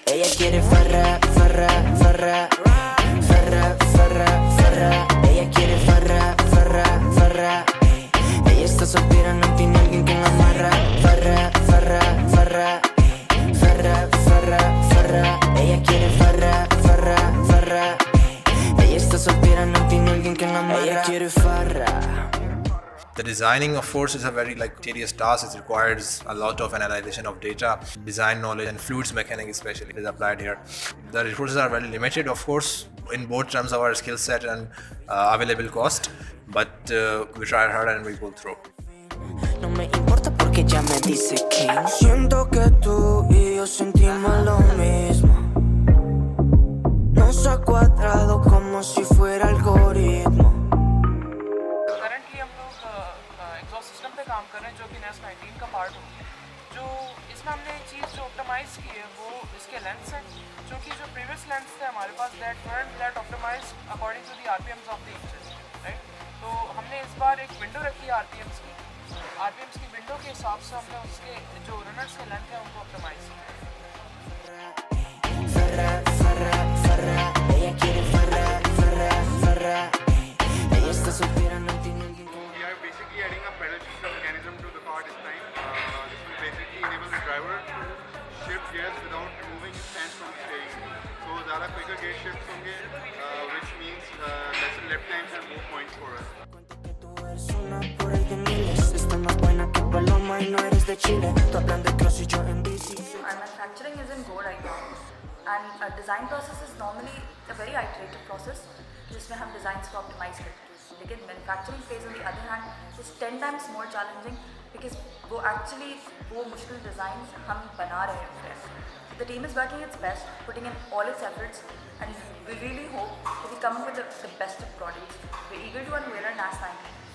Ella quiere farra, farra, farra, farra, farra, farra. Ella quiere farra, farra, farra. Ella está soltera, no tiene alguien que la amarra. Farra, farra, farra, farra, farra, farra. Ella quiere farra, farra, farra. Ella está soltera, no tiene alguien que la amarra. Ella quiere farra. The designing of Force is a very tedious task. It requires a lot of analyzation of data, design knowledge, and fluids mechanics especially is applied here. The resources are very limited, of course, in both terms of our skill set and available cost, but we try hard and we pull through. No me importa porque ya me dice que siento que tú y yo sentimos lo mismo. Nos ha cuadrado como si fuera algoritmo. Exhaust system पे काम कर रहे हैं जो कि NAS 19 का part होती है। जो इसमें हमने एक चीज़ जो ऑप्टिमाइज़ की है वो इसके लेंथ्स हैं, जो कि जो प्रीवियस लेंथ्स थे हमारे पास that optimise according to the RPMs of the inches, right. तो हमने इस बार एक विंडो रखी है RPMs की विंडो के हिसाब से हमने उसके जो रनर्स के लेंथ है उनको ऑप्टिमाइज किया। Basically adding a pedal shift mechanism to the car this time. This will basically enable the driver to shift gears without removing his hands from the steering. So ज़्यादा quicker gear shifts होंगे, which means lesser left times and more points for us. Manufacturing is in go right now, and design process is normally a very iterative process, जिसमें हम designs को optimize करते हैं. लेकिन manufacturing phase on the other hand is 10 times more challenging because वो actually वो मुश्किल designs हम बना रहे होते हैं. The team is working its best, putting in all its efforts, and we really hope that we come up with the best of products. We're eager to unveil our NAS 19